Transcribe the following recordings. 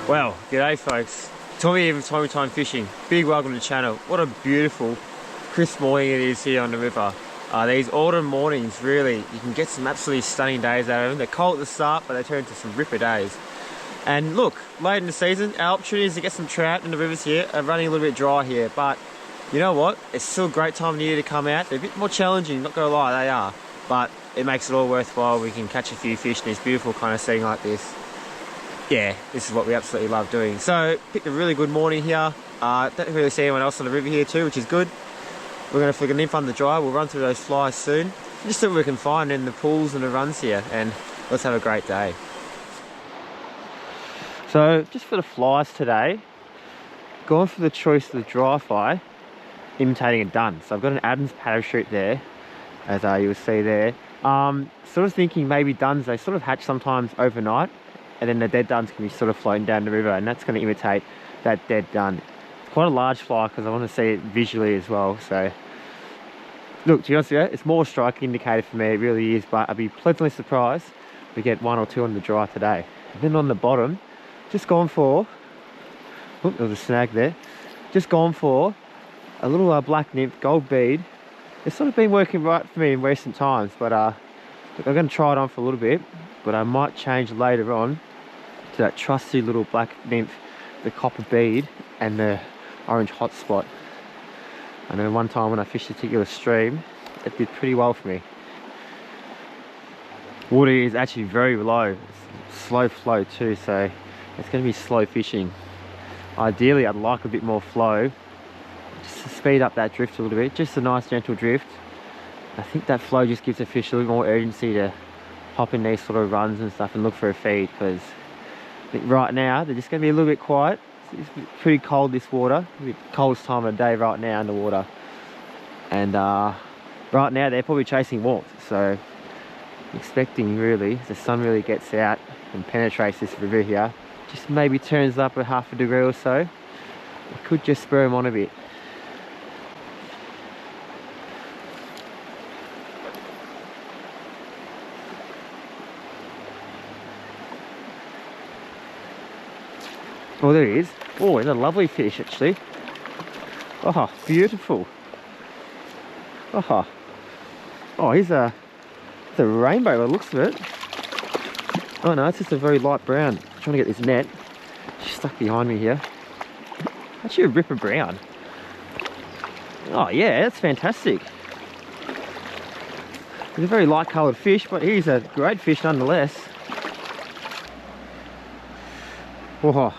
Well, g'day folks. Tommy here from Time Fishing. Big welcome to the channel. What a beautiful, crisp morning it is here on the river. These autumn mornings, really, you can get some absolutely stunning days out of them. They're cold at the start, but they turn into some ripper days. And look, late in the season, our opportunities to get some trout in the rivers here are running a little bit dry here. But you know what? It's still a great time of the year to come out. They're a bit more challenging, not gonna lie, they are. But it makes it all worthwhile. We can catch a few fish in this beautiful kind of setting like this. Yeah, this is what we absolutely love doing. So, picked a really good morning here. Don't really see anyone else on the river here too, which is good. We're going to flick a nymph under dry. We'll run through those flies soon. Just see what we can find in the pools and the runs here, and let's have a great day. So, just for the flies today, going for the choice of the dry fly, imitating a dun. So I've got an Adam's parachute there, as you will see there. Sort of thinking maybe duns, they sort of hatch sometimes overnight, and then the dead duns can be sort of floating down the river, and that's going to imitate that dead dun. It's quite a large fly because I want to see it visually as well. So look, to be honest with you, it's more a striking indicator for me, it really is, but I'd be pleasantly surprised if we get one or two on the dry today. And then on the bottom, just gone for, oh, there was a snag there, just gone for a little black nymph, gold bead. It's sort of been working right for me in recent times, but look, I'm going to try it on for a little bit, but I might change later on to that trusty little black nymph, the copper bead and the orange hotspot. I know one time when I fished a particular stream, it did pretty well for me. Water is actually very low, it's slow flow too, so it's going to be slow fishing. Ideally I'd like a bit more flow, just to speed up that drift a little bit, just a nice gentle drift. I think that flow just gives the fish a little more urgency to hop in these sort of runs and stuff and look for a feed, because I think right now they're just going to be a little bit quiet. It's pretty cold, this water, the coldest time of the day right now in the water, and right now they're probably chasing warmth, so expecting really the sun really gets out and penetrates this river here, just maybe turns up a half a degree or so, it could just spur them on a bit. Oh, there he is. Oh, he's a lovely fish, actually. Oh, beautiful. Oh, oh, he's a rainbow by the looks of it. Oh no, it's just a very light brown. I'm trying to get this net. She's stuck behind me here. Actually a ripper brown. Oh yeah, that's fantastic. He's a very light coloured fish, but he's a great fish nonetheless. Oh.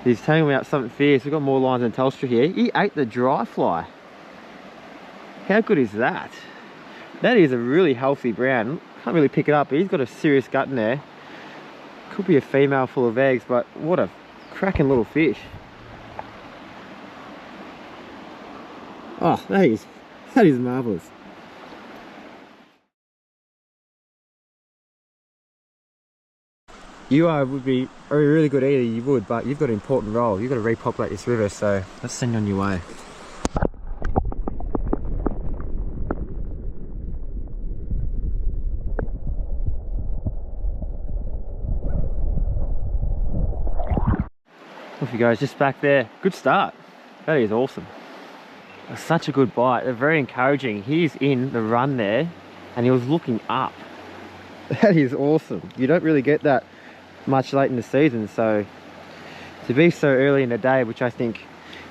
He's taking me out something fierce. We've got more lines than Telstra here. He ate the dry fly. How good is that? That is a really healthy brown. Can't really pick it up, but he's got a serious gut in there. Could be a female full of eggs, but what a cracking little fish. Oh, that is marvellous. You would be a really good eater, you would, but you've got an important role. You've got to repopulate this river, so let's send you on your way. Off he goes, just back there. Good start. That is awesome. That's such a good bite. They're very encouraging. He's in the run there, and he was looking up. That is awesome. You don't really get that much late in the season, so To be so early in the day, which I think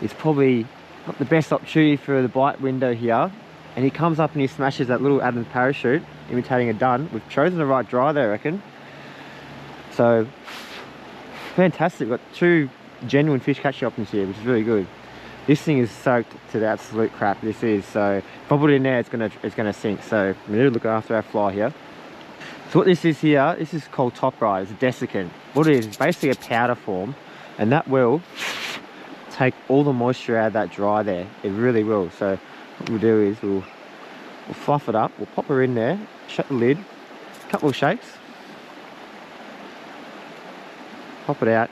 is probably not the best opportunity for the bite window here, and he comes up and he smashes that little Adam's parachute, imitating a dun. We've chosen the right dry there, I reckon. So, fantastic. We've got 2 genuine fish catching options here, which is really good. This thing is soaked to the absolute crap. This is, so if I put it in there, it's gonna sink. So we need to look after our fly here. So what this is here, this is called top ride. It's a desiccant. What it is basically a powder form, and that will take all the moisture out of that dry there. It really will. So what we'll do is we'll fluff it up. We'll pop her in there, shut the lid, a couple of shakes, pop it out.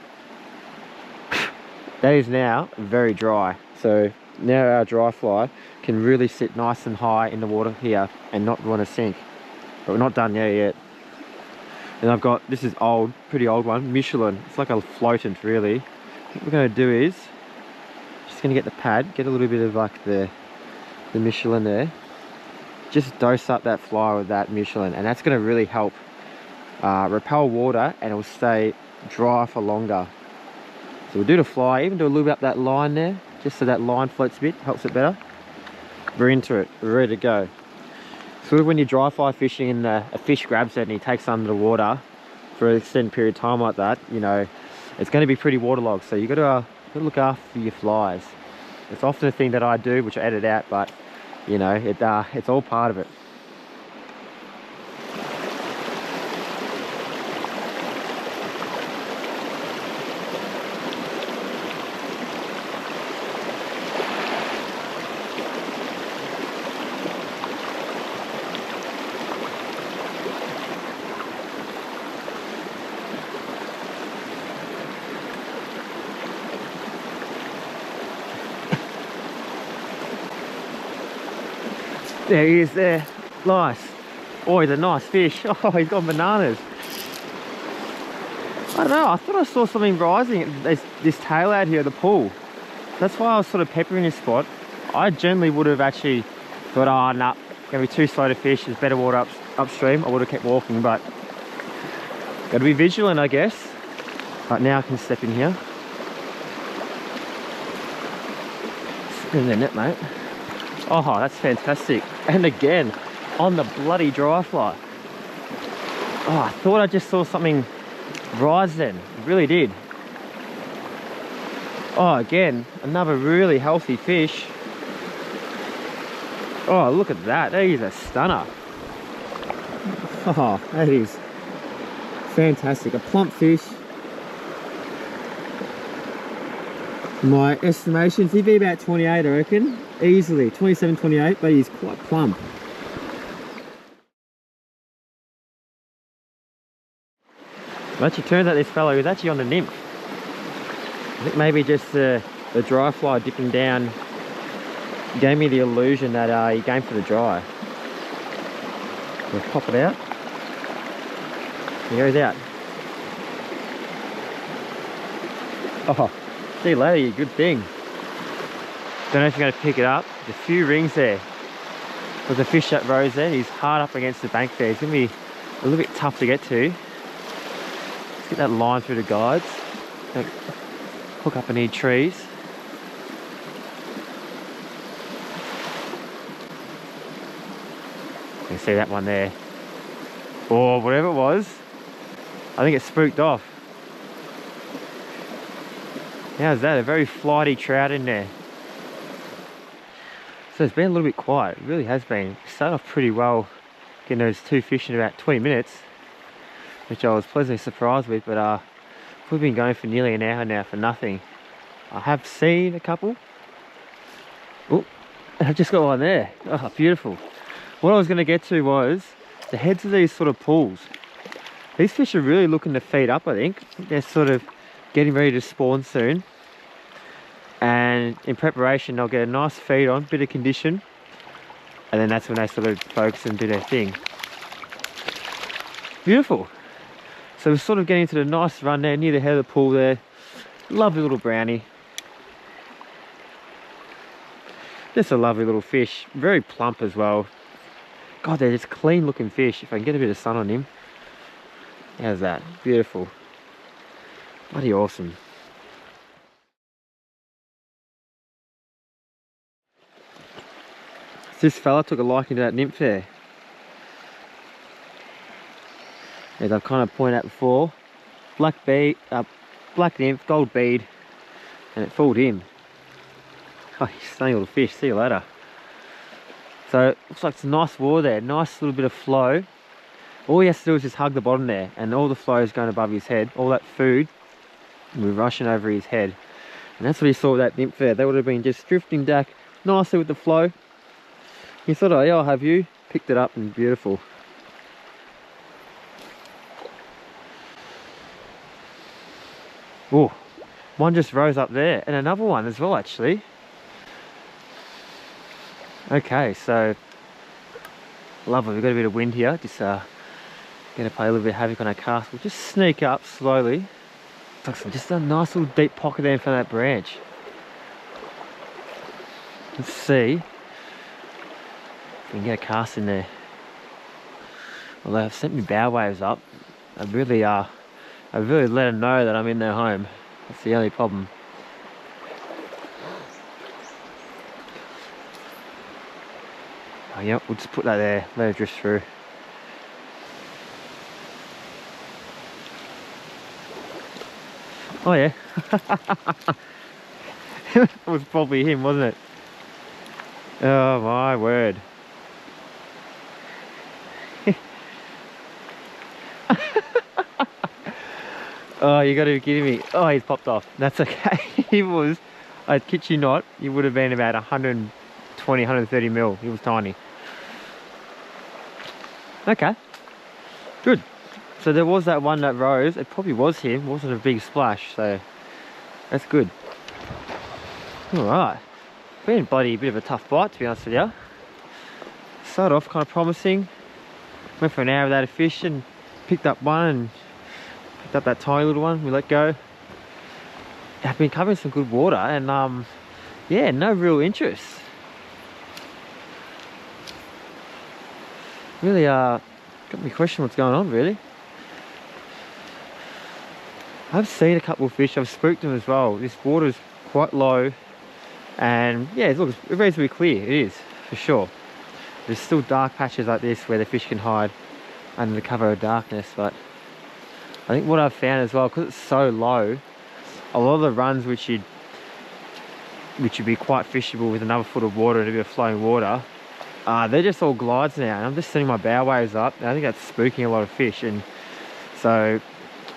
That is now very dry. So now our dry fly can really sit nice and high in the water here and not want to sink. But we're not done there yet. And I've got, this is old, pretty old one, Michelin. It's like a floatant really. What we're going to do is, just going to get the pad, get a little bit of like the Michelin there. Just dose up that fly with that Michelin, and that's going to really help repel water, and it will stay dry for longer. So we'll do the fly, even do a little bit up that line there, just so that line floats a bit, helps it better. We're into it, we're ready to go. So when you're dry fly fishing and a fish grabs it and he takes under the water for an extended period of time like that, you know, it's going to be pretty waterlogged. So you've got to look after your flies. It's often a thing that I do, which I edit out, but you know, it's all part of it. There he is there. Nice. Oh, he's a nice fish. Oh, he's gone bananas. I don't know, I thought I saw something rising at this tail out here at the pool. That's why I was sort of peppering this spot. I generally would have actually thought, oh, nah, gonna be too slow to fish. There's better water upstream. I would have kept walking, but gotta be vigilant, I guess. But now I can step in here. Sit in the net, mate. Oh, that's fantastic. And again, on the bloody dry fly. Oh, I thought I just saw something rise then. It really did. Oh, again, another really healthy fish. Oh, look at that. That is a stunner. Oh, that is fantastic. A plump fish. My estimations, he'd be about 28, I reckon. Easily, 27, 28, but he's quite plump. Well, actually turns out this fellow is actually on the Nymph. I think maybe just the dry fly dipping down gave me the illusion that he came for the dry. We'll pop it out. He goes out. Oh, see you later, you good thing. Don't know if you're going to pick it up. There's a few rings there. There's a fish that rose there. He's hard up against the bank there. He's going to be a little bit tough to get to. Let's get that line through the guides. Don't hook up any trees. You can see that one there. Or whatever it was. I think it spooked off. How's that? A very flighty trout in there. So it's been a little bit quiet. It really has been. Started off pretty well, getting those 2 fish in about 20 minutes, which I was pleasantly surprised with, but we've been going for nearly an hour now for nothing. I have seen a couple. Oh, I've just got one there. Oh, beautiful. What I was going to get to was the heads of these sort of pools. These fish are really looking to feed up, I think. They're sort of getting ready to spawn soon. And in preparation, they'll get a nice feed on, bit of condition. And then that's when they sort of focus and do their thing. Beautiful. So we're sort of getting to the nice run there, near the head of the pool there. Lovely little brownie. Just a lovely little fish. Very plump as well. God, they're just clean looking fish. If I can get a bit of sun on him. How's that? Beautiful. Bloody awesome. This fella took a liking to that nymph there. As I've kind of pointed out before, black nymph, gold bead, and it fooled him. Oh, he's stunning little fish. See you later. So it looks like it's a nice water there, nice little bit of flow. All he has to do is just hug the bottom there, and all the flow is going above his head. All that food will be rushing over his head. And that's what he saw with that nymph there. They would have been just drifting back nicely with the flow. He thought, oh yeah, I'll have you. Picked it up and beautiful. Oh, one just rose up there, and another one as well actually. Okay, so lovely. We've got a bit of wind here. Just going to play a little bit of havoc on our cast. We'll just sneak up slowly. Just a nice little deep pocket there in front of that branch. Let's see if we can get a cast in there. Although I've sent my bow waves up, I really let them know that I'm in their home. That's the only problem. Oh, yep, we'll just put that there, let it drift through. Oh yeah. It was probably him, wasn't it? Oh my word. Oh, you gotta be kidding me. Oh, he's popped off. That's okay. He was, I kid you not, he would have been about 120, 130 mil. He was tiny. Okay, good. So there was that one that rose. It probably was him. It wasn't a big splash, so that's good. All right. Been bloody a bit of a tough bite, to be honest with you. Started off kind of promising. Went for an hour without a fish and picked up one and picked up that tiny little one. We let go. I've been covering some good water and yeah, no real interest. Really got me questioning what's going on, really. I've seen a couple of fish. I've spooked them as well. This water's quite low and yeah, it looks reasonably clear. It is, for sure. There's still dark patches like this where the fish can hide under the cover of darkness, but I think what I've found as well, because it's so low, a lot of the runs which would be quite fishable with another foot of water and a bit of flowing water, they're just all glides now, and I'm just setting my bow waves up, and I think that's spooking a lot of fish. And so,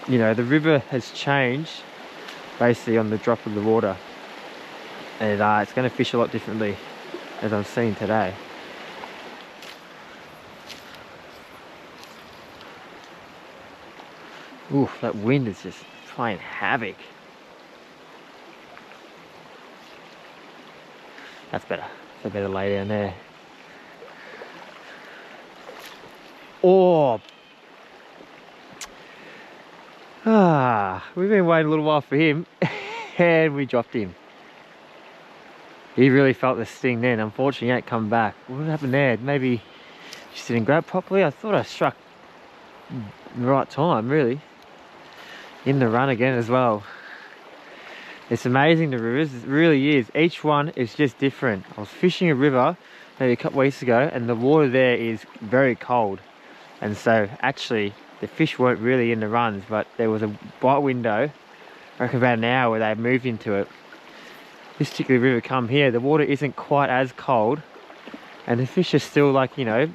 you know, the river has changed basically on the drop of the water, and it's going to fish a lot differently as I'm seeing today. Ooh, that wind is just playing havoc. That's better. So better lay down there. Oh, we've been waiting a little while for him, and we dropped him. He really felt the sting then. Unfortunately, he ain't come back. What happened there? Maybe just didn't grab properly. I thought I struck the right time, really. In the run again as well. It's amazing, the rivers, it really is. Each one is just different. I was fishing a river maybe a couple of weeks ago, and the water there is very cold. And so actually the fish weren't really in the runs, but there was a bite window, I reckon about an hour, where they moved into it. This particular river come here, the water isn't quite as cold, and the fish are still, like, you know,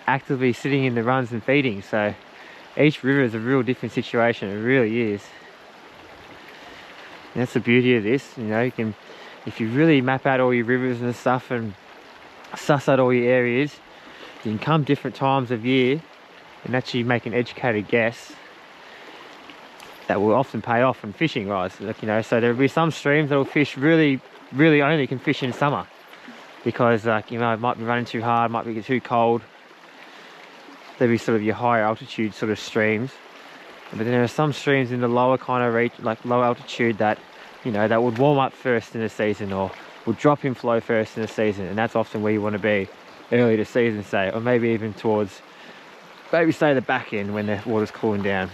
actively sitting in the runs and feeding. So each river is a real different situation. It really is. And that's the beauty of this. You know, you can, if you really map out all your rivers and stuff and suss out all your areas, you can come different times of year and actually make an educated guess that will often pay off in fishing, right? So, like, you know, so there'll be some streams that'll fish really only can fish in summer, because, like, you know, it might be running too hard, might be too cold. There'll be sort of your higher altitude sort of streams, but then there are some streams in the lower kind of reach, like low altitude, that, you know, that would warm up first in the season, or will drop in flow first in the season, and that's often where you want to be early to season, say, or maybe even towards, maybe say, the back end when the water's cooling down.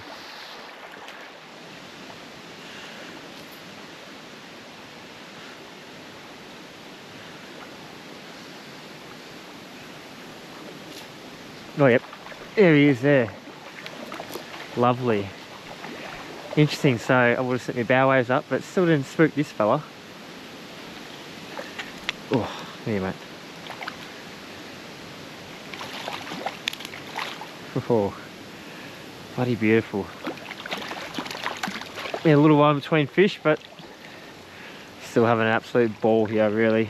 Oh, yep. There he is there. Lovely. Interesting, so I would have set my bow waves up, but still didn't spook this fella. Oh, here, mate. Oh, bloody beautiful. Yeah, a little one between fish, but still having an absolute ball here, really.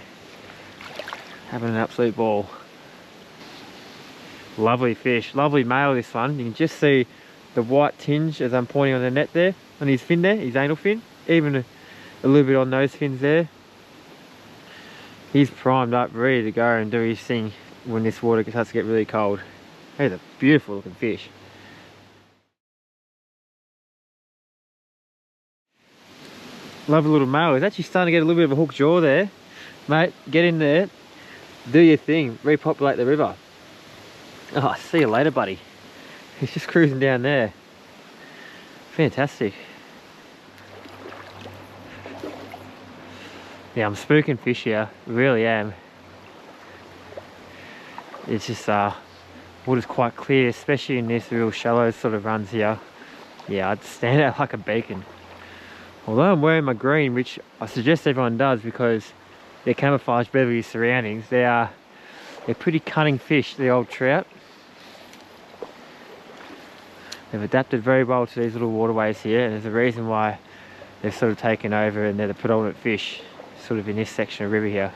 Having an absolute ball. Lovely fish, lovely male this one. You can just see the white tinge as I'm pointing on the net there, on his fin there, his anal fin. Even a little bit on those fins there. He's primed up, ready to go and do his thing when this water starts to get really cold. He's a beautiful looking fish. Lovely little male. He's actually starting to get a little bit of a hook jaw there. Mate, get in there, do your thing, repopulate the river. Oh, see you later, buddy. He's just cruising down there. Fantastic. Yeah, I'm spooking fish here, really am. It's just water's quite clear, especially in this real shallow sort of runs here. Yeah, I'd stand out like a beacon. Although I'm wearing my green, which I suggest everyone does because they're camouflaged better with your surroundings, they're pretty cunning fish, the old trout. They've adapted very well to these little waterways here, and there's a reason why they've sort of taken over and they're the predominant fish sort of in this section of river here.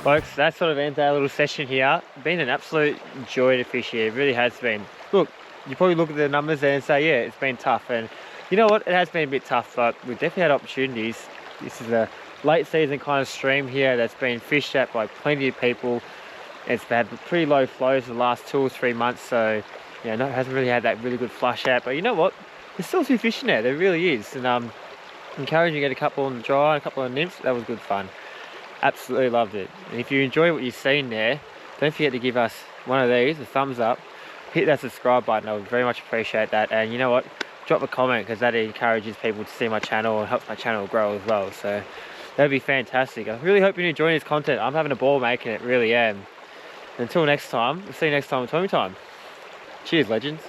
Folks, that sort of ends our little session here. Been an absolute joy to fish here, it really has been. Look, you probably look at the numbers there and say, yeah, it's been tough. And you know what, it has been a bit tough, but we've definitely had opportunities. This is a late season kind of stream here that's been fished at by plenty of people. It's had pretty low flows the last 2 or 3 months, so yeah, no, it hasn't really had that really good flush out. But you know what, there's still some fish in there, there really is. And encouraging you to get a couple on the dry, a couple on nymphs, that was good fun. Absolutely loved it. And if you enjoy what you've seen there, don't forget to give us one of these, a thumbs up, hit that subscribe button, I would very much appreciate that. And you know what, drop a comment because that encourages people to see my channel and helps my channel grow as well. So that'd be fantastic. I really hope you're enjoying this content. I'm having a ball making it, really am. Until next time, we'll see you next time on Tommy Time. Cheers, legends.